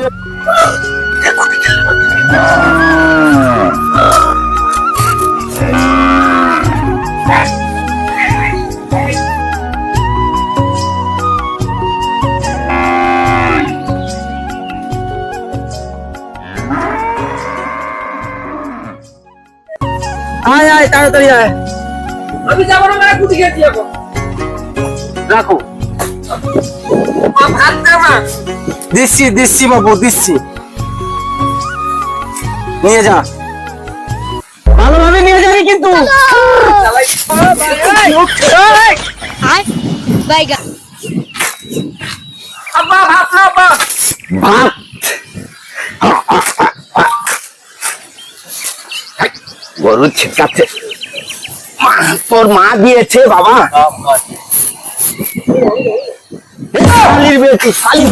আয় আয় তাড়াতাড়ি আয়। আমি যাবো না, মানে কুটি খেয়ে দিয়ে রাখো। দিচ্ছি দিচ্ছি বাবু দিচ্ছি, নিয়ে যা, ভালোভাবে নিয়ে যাবি কিন্তু। গরু ছিটকাচ্ছে, তোর মা দিয়েছে বাবা। শালির বেটি, শালি